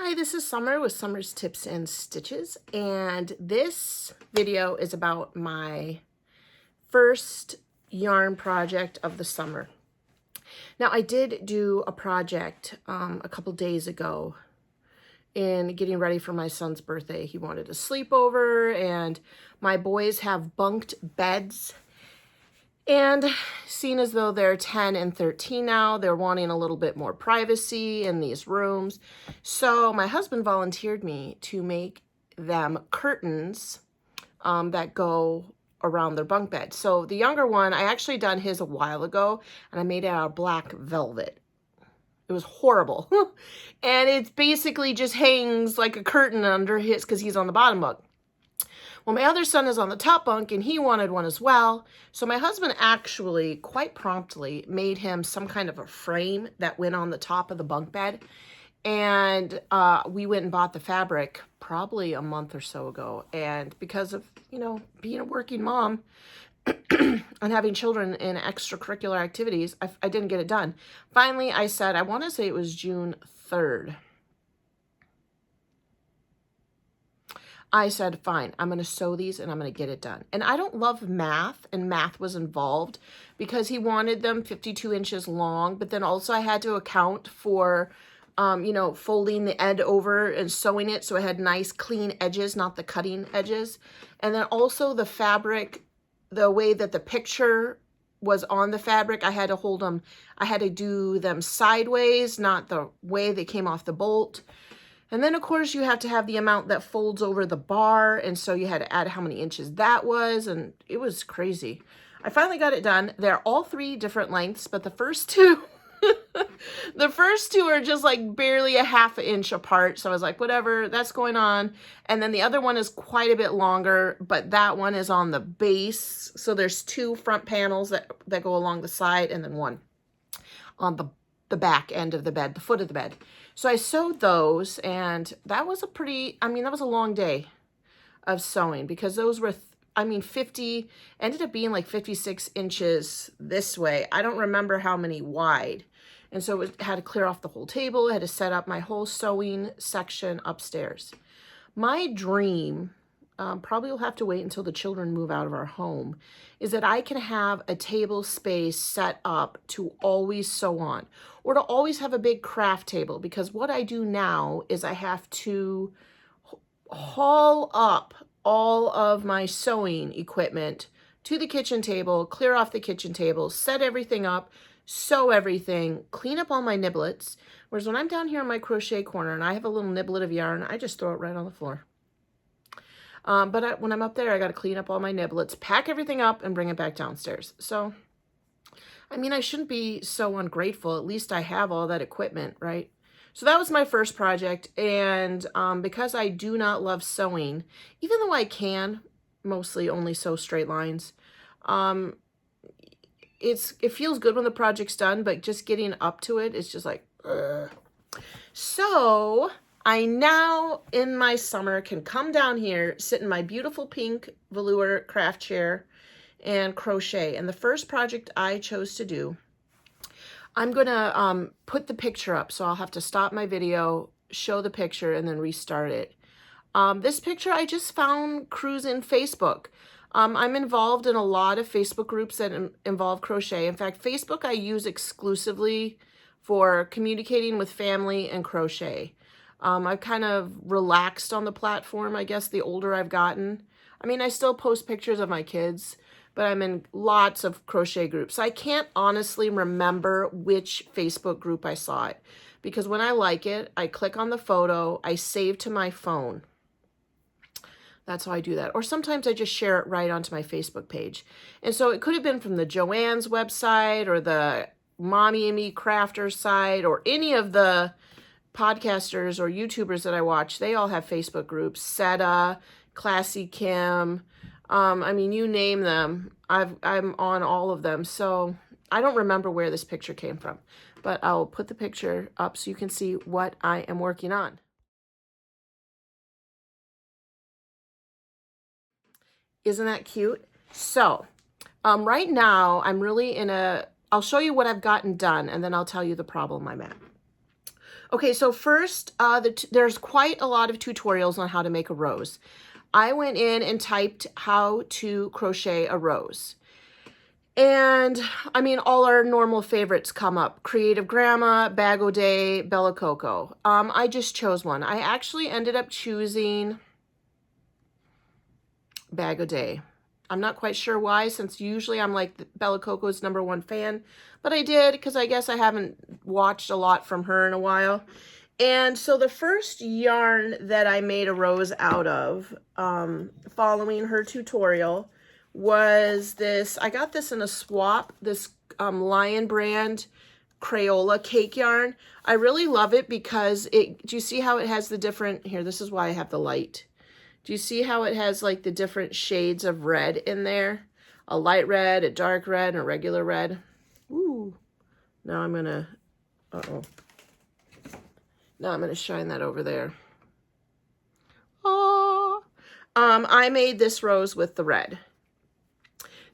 Hi, this is Summer with Summer's Tips and Stitches, and this video is about my first yarn project of the summer. Now, I did do a project a couple days ago in getting ready for my son's birthday. He wanted a sleepover, and my boys have bunked beds. And seeing as though they're 10 and 13 now, they're wanting a little bit more privacy in these rooms. So my husband volunteered me to make them curtains that go around their bunk bed. So the younger one, I actually done his a while ago, and I made it out of black velvet. It was horrible. And it basically just hangs like a curtain under his, because he's on the bottom bunk. Well, my other son is on the top bunk, and he wanted one as well. So my husband actually, quite promptly, made him some kind of a frame that went on the top of the bunk bed. And we went and bought the fabric probably a month or so ago. And because of, you know, being a working mom and having children in extracurricular activities, I didn't get it done. Finally, I said, I want to say it was June 3rd. I said, fine, I'm going to sew these and I'm going to get it done. And I don't love math, and math was involved because he wanted them 52 inches long, but then also I had to account for, you know, folding the end over and sewing it so it had nice clean edges, not the cutting edges. And then also the fabric, the way that the picture was on the fabric, I had to hold them, I had to do them sideways, not the way they came off the bolt. And then, of course, you have to have the amount that folds over the bar. And so you had to add how many inches that was. And it was crazy. I finally got it done. They're all 3 different lengths, but the first 2, the first 2 are just like barely a ½ inch apart. So I was like, whatever, that's going on. And then the other one is quite a bit longer, but that one is on the base. So there's 2 front panels that go along the side, and then 1 on the back end of the bed, the foot of the bed. So I sewed those, and that was a pretty, I mean, that was a long day of sewing, because those were, ended up being like 56 inches this way. I don't remember how many wide. And so it had to clear off the whole table. I had to set up my whole sewing section upstairs. My dream, probably will have to wait until the children move out of our home, is that I can have a table space set up to always sew on, or to always have a big craft table, because what I do now is I have to haul up all of my sewing equipment to the kitchen table, clear off the kitchen table, set everything up, sew everything, clean up all my niblets. Whereas when I'm down here in my crochet corner and I have a little niblet of yarn, I just throw it right on the floor. But when I'm up there, I got to clean up all my niblets, pack everything up, and bring it back downstairs. So, I mean, I shouldn't be so ungrateful. At least I have all that equipment, right? So that was my first project. And because I do not love sewing, even though I can mostly only sew straight lines, it feels good when the project's done, but just getting up to it is just like, ugh. So I now, in my summer, can come down here, sit in my beautiful pink velour craft chair, and crochet. And the first project I chose to do, I'm going to put the picture up. So I'll have to stop my video, show the picture, and then restart it. This picture I just found cruising Facebook. I'm involved in a lot of Facebook groups that involve crochet. In fact, Facebook I use exclusively for communicating with family and crochet. I've kind of relaxed on the platform, I guess, the older I've gotten. I mean, I still post pictures of my kids, but I'm in lots of crochet groups. I can't honestly remember which Facebook group I saw it, because when I like it, I click on the photo, I save to my phone. That's how I do that. Or sometimes I just share it right onto my Facebook page. And so it could have been from the Joann's website, or the Mommy and Me Crafter site, or any of the podcasters or YouTubers that I watch. They all have Facebook groups. Seta, Classy Kim, I mean, you name them. I'm on all of them. So I don't remember where this picture came from, but I'll put the picture up so you can see what I am working on. Isn't that cute? So right now I'm really in I'll show you what I've gotten done, and then I'll tell you the problem I'm at. Okay, so first, there's quite a lot of tutorials on how to make a rose. I went in and typed how to crochet a rose. And I mean, all our normal favorites come up. Creative Grandma, Bag O' Day, Bella Coco. I just chose one. I actually ended up choosing Bag O' Day. I'm not quite sure why, since usually I'm like Bella Coco's #1 fan, but I did because I guess I haven't watched a lot from her in a while. And so the first yarn that I made a rose out of, following her tutorial, was this. I got this in a swap, this Lion brand Crayola cake yarn. I really love it because do you see how it has the different, here, this is why I have the light. Do you see how it has like the different shades of red in there? A light red, a dark red, and a regular red. Ooh. Now I'm gonna, now I'm gonna shine that over there. Oh. I made this rose with the red.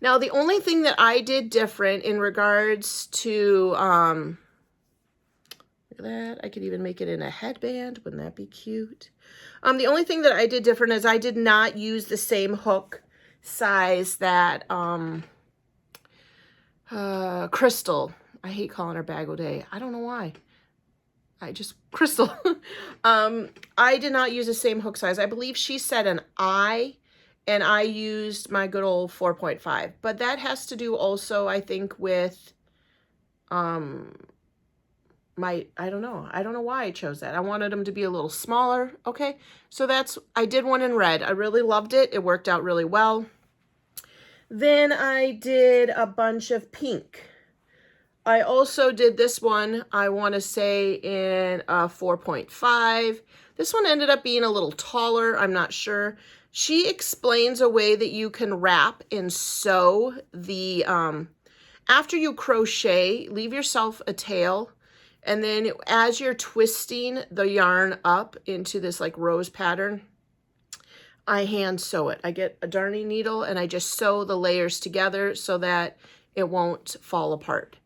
Now, the only thing that I did different in regards to, look at that. I could even make it in a headband. Wouldn't that be cute? The only thing that I did different is I did not use the same hook size that Crystal. I hate calling her Bag O' Day. I don't know why. Crystal. I did not use the same hook size. I believe she said an I, and I used my good old 4.5. But that has to do also, I think, with I don't know why I chose that. I wanted them to be a little smaller. Okay, so I did one in red. I really loved it. It worked out really well. Then I did a bunch of pink. I also did this one, I want to say, in a 4.5. This one ended up being a little taller. I'm not sure. She explains a way that you can wrap and sew the, after you crochet, leave yourself a tail. And then as you're twisting the yarn up into this like rose pattern, I hand sew it. I get a darning needle and I just sew the layers together so that it won't fall apart.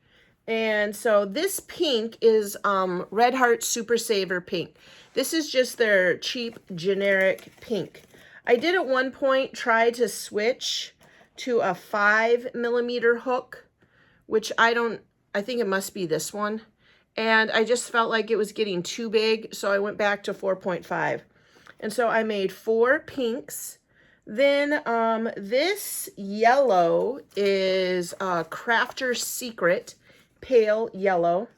And so this pink is Red Heart Super Saver pink. This is just their cheap generic pink. I did at one point try to switch to a 5mm hook, which I think it must be this one. And I just felt like it was getting too big, so I went back to 4.5. And so I made 4 pinks. Then this yellow is Crafter's Secret Pale Yellow.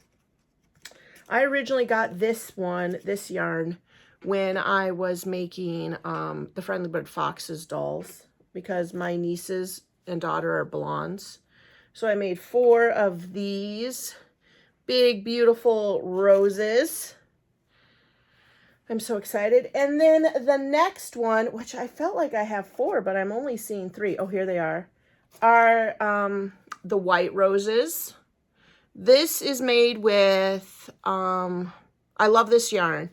I originally got this yarn, when I was making the Friendly Bird Fox's dolls, because my nieces and daughter are blondes. So I made 4 of these big, beautiful roses. I'm so excited. And then the next one, which I felt like I have 4, but I'm only seeing 3. Oh, here they are the white roses. This is made with, I love this yarn.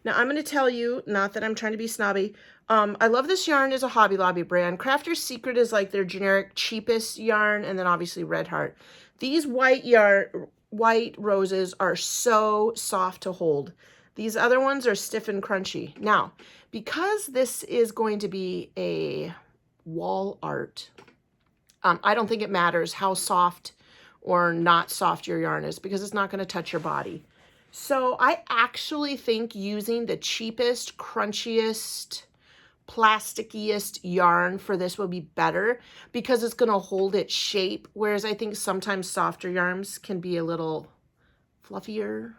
Now, I'm going to tell you, not that I'm trying to be snobby, I love this yarn as a Hobby Lobby brand. Crafter's Secret is like their generic cheapest yarn, and then obviously Red Heart. These white roses are so soft to hold. These other ones are stiff and crunchy. Now, because this is going to be a wall art, I don't think it matters how soft or not soft your yarn is, because it's not going to touch your body. So I actually think using the cheapest, crunchiest, plasticiest yarn for this will be better, because it's going to hold its shape, whereas I think sometimes softer yarns can be a little fluffier.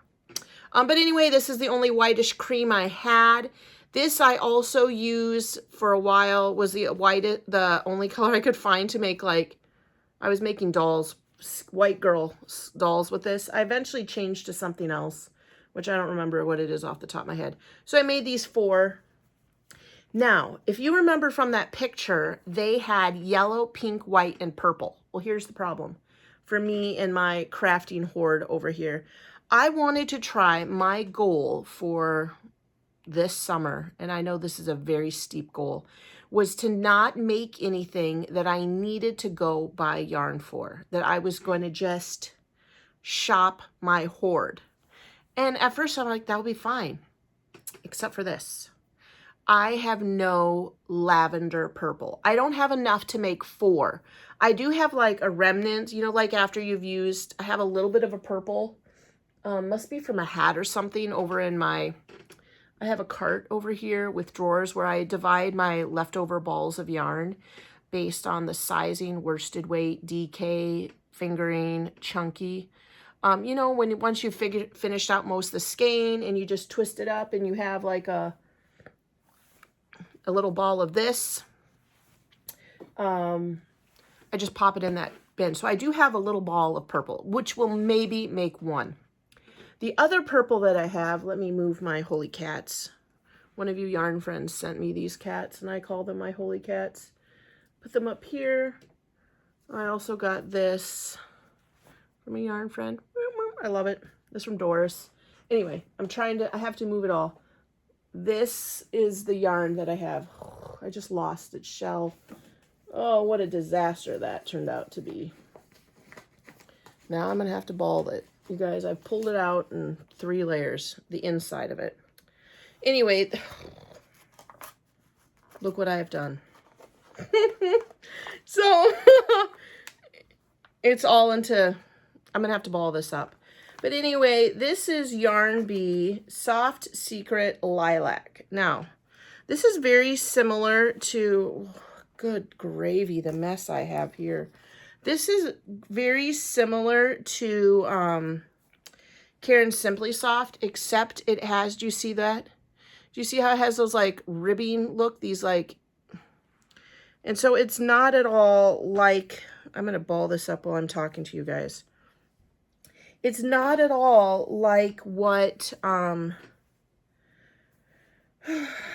But anyway, this is the only whitish cream I had. This I also used for a while, was the only color I could find to make, like, I was making dolls, white girl dolls with this. I eventually changed to something else, which I don't remember what it is off the top of my head. So I made these 4. Now, if you remember from that picture, they had yellow, pink, white, and purple. Well, here's the problem for me and my crafting horde over here. I wanted to try, my goal for this summer, and I know this is a very steep goal, was to not make anything that I needed to go buy yarn for, that I was going to just shop my hoard. And at first I'm like, that'll be fine, except for this. I have no lavender purple. I don't have enough to make 4. I do have like a remnant, you know, like after you've used, I have a little bit of a purple. Must be from a hat or something over in my, I have a cart over here with drawers where I divide my leftover balls of yarn based on the sizing, worsted weight, DK, fingering, chunky. You know, once you've finished out most of the skein and you just twist it up and you have like a little ball of this, I just pop it in that bin. So I do have a little ball of purple, which will maybe make 1. The other purple that I have, let me move my holy cats. One of you yarn friends sent me these cats and I call them my holy cats. Put them up here. I also got this from a yarn friend. I love it. This from Doris. Anyway, I have to move it all. This is the yarn that I have. I just lost its shell. Oh, what a disaster that turned out to be. Now I'm going to have to ball it. You guys, I've pulled it out in 3 layers, the inside of it. Anyway, look what I have done. So, it's all into, I'm going to have to ball this up. But anyway, this is Yarn Bee Soft Secret Lilac. Now, this is very similar to, good gravy, the mess I have here. This is very similar to Caron Simply Soft, except it has, do you see that? Do you see how it has those like ribbing look? These like, and so it's not at all like, I'm going to ball this up while I'm talking to you guys. It's not at all like what, I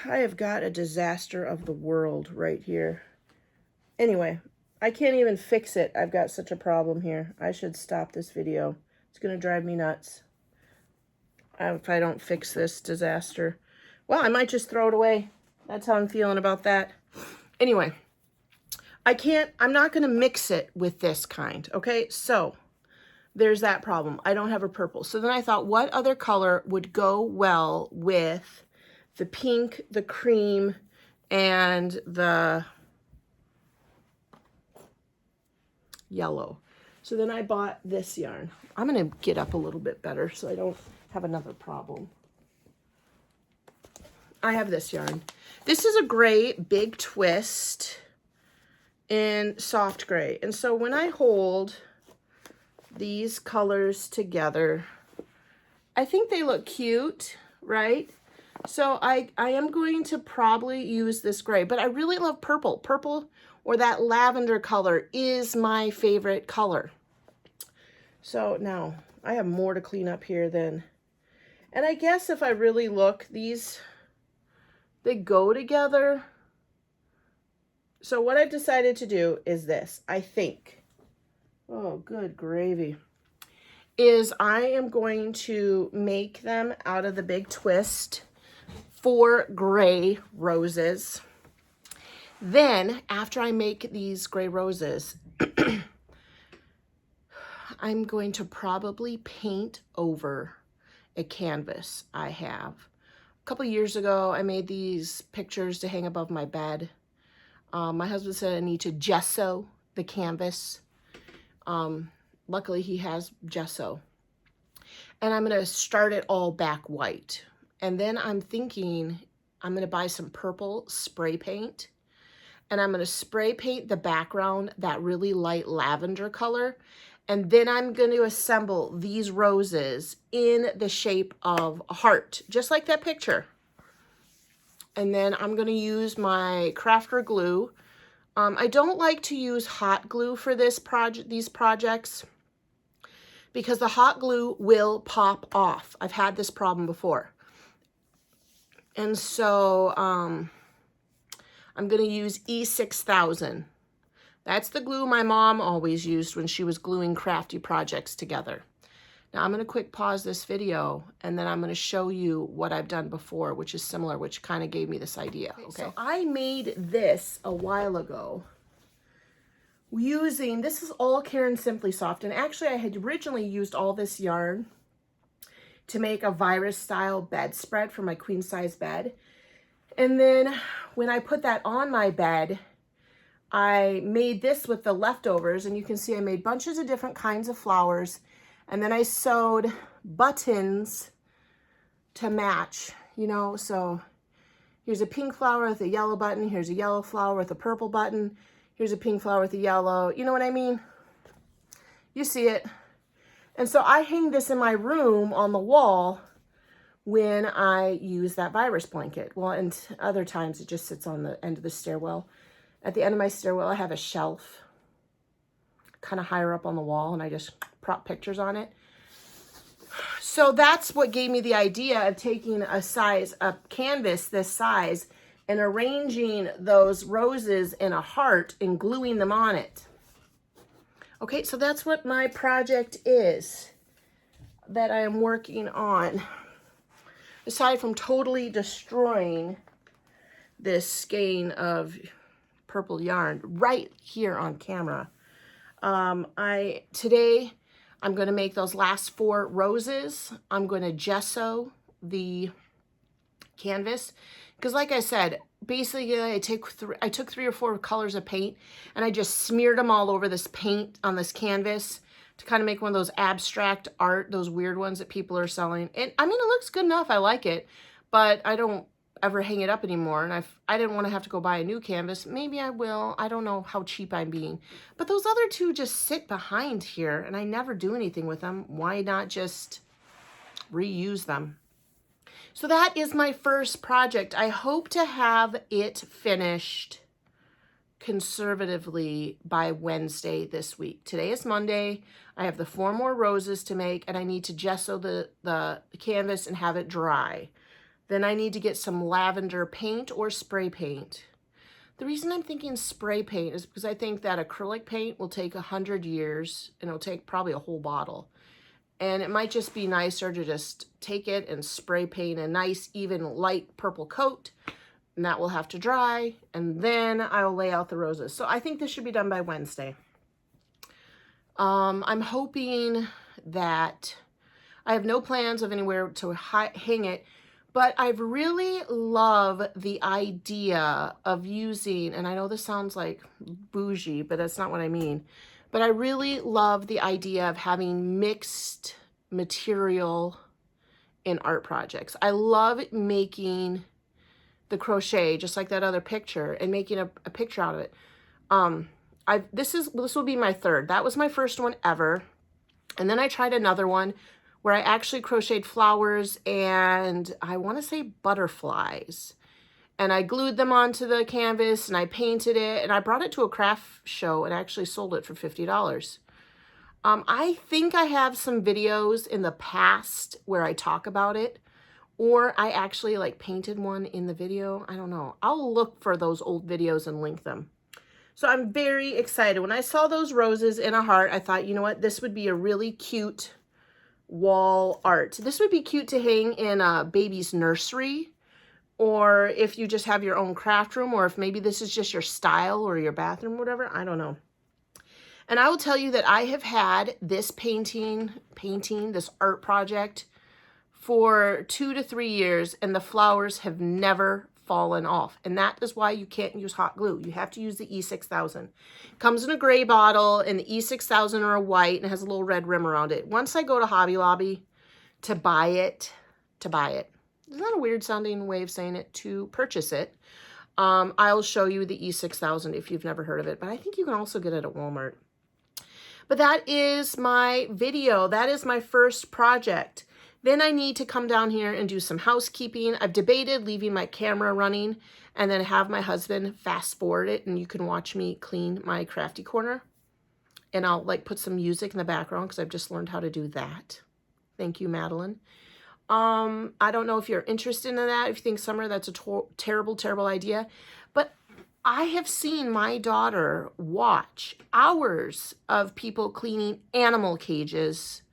have got a disaster of the world right here. Anyway, I can't even fix it. I've got such a problem here. I should stop this video. It's going to drive me nuts if I don't fix this disaster. Well, I might just throw it away. That's how I'm feeling about that. Anyway, I'm not going to mix it with this kind, okay? So there's that problem. I don't have a purple. So then I thought, what other color would go well with the pink, the cream, and the yellow? So then I bought this yarn. I'm going to get up a little bit better so I don't have another problem. I have this yarn. This is a gray big twist in soft gray. And so when I hold these colors together, I think they look cute, right? So I am going to probably use this gray, but I really love purple. Purple or that lavender color is my favorite color. So now I have more to clean up here then. And I guess if I really look, they go together. So what I've decided to do is this, I think, oh, good gravy, is I am going to make them out of the big twist 4 gray roses. Then, after I make these gray roses, I'm going to probably paint over a canvas I have. A couple years ago, I made these pictures to hang above my bed. My husband said I need to gesso the canvas. Luckily, he has gesso. And I'm going to start it all back white. And then I'm thinking I'm going to buy some purple spray paint. And I'm going to spray paint the background that really light lavender color. And then I'm going to assemble these roses in the shape of a heart, just like that picture. And then I'm going to use my crafter glue. I don't like to use hot glue for these projects because the hot glue will pop off. I've had this problem before. And so I'm going to use E6000. That's the glue my mom always used when she was gluing crafty projects together. Now I'm going to quick pause this video and then I'm going to show you what I've done before, which is similar, which kind of gave me this idea. Okay, so I made this a while ago using, this is all Caron Simply Soft, and actually I had originally used all this yarn to make a virus style bedspread for my queen size bed. And then when I put that on my bed, I made this with the leftovers, and you can see I made bunches of different kinds of flowers, and then I sewed buttons to match, you know. So here's a pink flower with a yellow button, here's a yellow flower with a purple button, here's a pink flower with a yellow, you know what I mean? You see it. And so I hang this in my room on the wall when I use that virus blanket. Well, and other times it just sits on the end of the stairwell. At the end of my stairwell, I have a shelf kind of higher up on the wall, and I just prop pictures on it. So that's what gave me the idea of taking a canvas this size and arranging those roses in a heart and gluing them on it. Okay, so that's what my project is that I am working on. Aside from totally destroying this skein of purple yarn right here on camera. Today I'm going to make those last 4 roses. I'm going to gesso the canvas because, like I said, basically I took 3 or 4 colors of paint and I just smeared them all over this paint on this canvas to kind of make one of those abstract art, those weird ones that people are selling. And I mean, it looks good enough. I like it, but I don't ever hang it up anymore, and I didn't want to have to go buy a new canvas. Maybe I will. I don't know how cheap I'm being. But those other 2 just sit behind here, and I never do anything with them. Why not just reuse them? So that is my first project. I hope to have it finished conservatively by Wednesday this week. Today is Monday. I have the 4 more roses to make, and I need to gesso the canvas and have it dry. Then I need to get some lavender paint or spray paint. The reason I'm thinking spray paint is because I think that acrylic paint will take 100 years, and it'll take probably a whole bottle. And it might just be nicer to just take it and spray paint a nice, even light purple coat, and that will have to dry, and then I'll lay out the roses. So I think this should be done by Wednesday. I'm hoping that I have no plans of anywhere to hang it, but I really love the idea of using, and I know this sounds like bougie, but that's not what I mean, but I really love the idea of having mixed material in art projects. I love making the crochet, just like that other picture, and making a picture out of it. This will be my 3rd. That was my first one ever. And then I tried another one where I actually crocheted flowers and I want to say butterflies. And I glued them onto the canvas and I painted it, and I brought it to a craft show and actually sold it for $50. I think I have some videos in the past where I talk about it, or I actually like painted one in the video. I don't know. I'll look for those old videos and link them. So I'm very excited. When I saw those roses in a heart, I thought, you know what? This would be a really cute wall art. This would be cute to hang in a baby's nursery, or if you just have your own craft room, or if maybe this is just your style or your bathroom, whatever. I don't know. And I will tell you that I have had this painting, this art project for 2 to 3 years, and the flowers have never fallen off. And that is why you can't use hot glue. You have to use the E6000. It comes in a gray bottle, and the E6000 are a white, and it has a little red rim around it. Once I go to Hobby Lobby to buy it, isn't that a weird sounding way of saying it? To purchase it, I'll show you the E6000 if you've never heard of it, but I think you can also get it at Walmart. But that is my video. That is my first project. Then I need to come down here and do some housekeeping. I've debated leaving my camera running and then have my husband fast forward it, and you can watch me clean my crafty corner. And I'll like put some music in the background because I've just learned how to do that. Thank you, Madeline. I don't know if you're interested in that, if you think, Summer, that's a terrible, terrible idea. But I have seen my daughter watch hours of people cleaning animal cages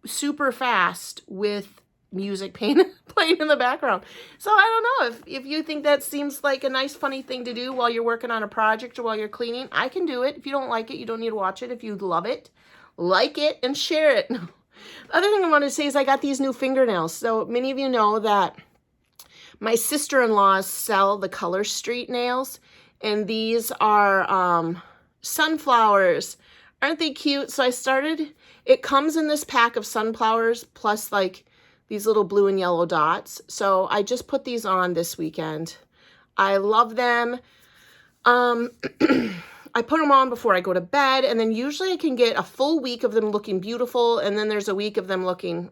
super fast with music playing in the background. So I don't know if you think that seems like a nice, funny thing to do while you're working on a project or while you're cleaning. I can do it. If you don't like it, you don't need to watch it. If you love it, like it and share it. The other thing I want to say is I got these new fingernails. So many of you know that my sister-in-laws sell the Color Street nails, and these are sunflowers. Aren't they cute? So I started, it comes in this pack of sunflowers plus like these little blue and yellow dots. So I just put these on this weekend. I love them. I put them on before I go to bed, and then usually I can get a full week of them looking beautiful, and then there's a week of them looking,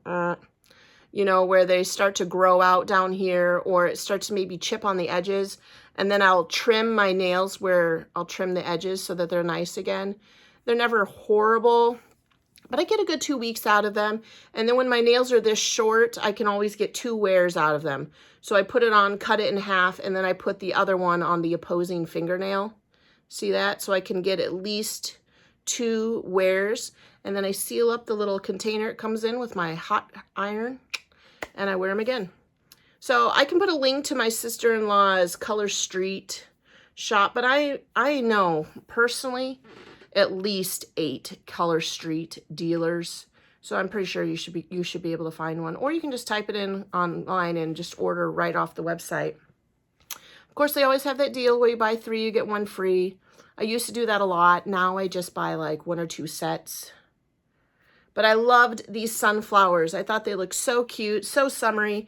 you know, where they start to grow out down here, or it starts to maybe chip on the edges, and then I'll trim my nails where I'll trim the edges so that they're nice again. They're never horrible, but I get a good 2 weeks out of them, and then when my nails are this short, I can always get 2 wears out of them. So I put it on, cut it in half, and then I put the other one on the opposing fingernail. See that? So I can get at least 2 wears, and then I seal up the little container it comes in with my hot iron, and I wear them again. So I can put a link to my sister-in-law's Color Street shop, but I know personally at least 8 Color Street dealers. So I'm pretty sure you should be able to find one, or you can just type it in online and just order right off the website. Of course, they always have that deal where you buy 3, you get 1 free. I used to do that a lot. Now I just buy like 1 or 2 sets. But I loved these sunflowers. I thought they looked so cute, so summery.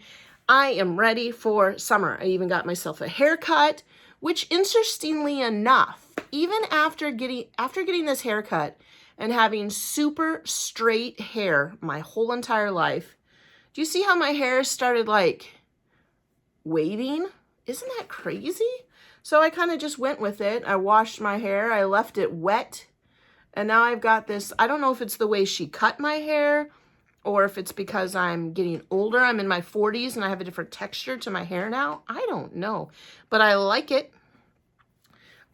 I am ready for summer. I even got myself a haircut, which interestingly enough, even after getting this haircut and having super straight hair my whole entire life, do you see how my hair started like waving? Isn't that crazy? So I kind of just went with it. I washed my hair. I left it wet. And now I've got this, I don't know if it's the way she cut my hair or if it's because I'm getting older. I'm in my 40s and I have a different texture to my hair now. I don't know, but I like it.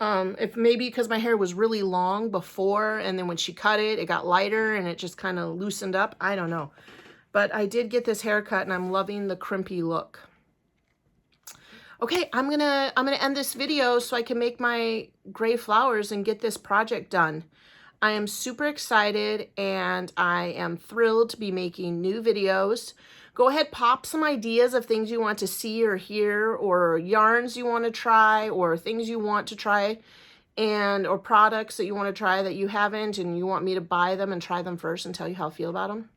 If maybe because my hair was really long before, and then when she cut it, it got lighter and it just kind of loosened up. I don't know. But I did get this haircut and I'm loving the crimpy look. Okay, I'm gonna end this video so I can make my gray flowers and get this project done. I am super excited and I am thrilled to be making new videos. Go ahead, pop some ideas of things you want to see or hear, or yarns you want to try, or things you want to try, or products that you want to try that you haven't and you want me to buy them and try them first and tell you how I feel about them.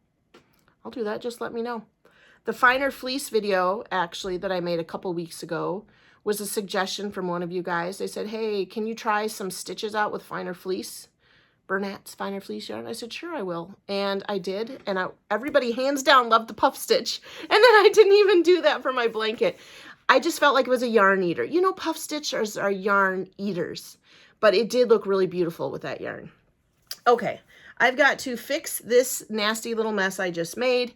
I'll do that, just let me know. The finer fleece video, actually, that I made a couple weeks ago was a suggestion from one of you guys. They said, hey, can you try some stitches out with finer fleece? Bernat's finer fleece yarn. I said, sure, I will. And I did. And everybody hands down loved the puff stitch. And then I didn't even do that for my blanket. I just felt like it was a yarn eater. You know, puff stitchers are yarn eaters. But it did look really beautiful with that yarn. Okay, I've got to fix this nasty little mess I just made.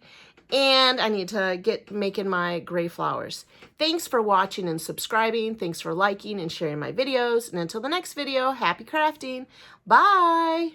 And I need to get making my gray flowers. Thanks for watching and subscribing. Thanks for liking and sharing my videos. And until the next video, happy crafting. Bye.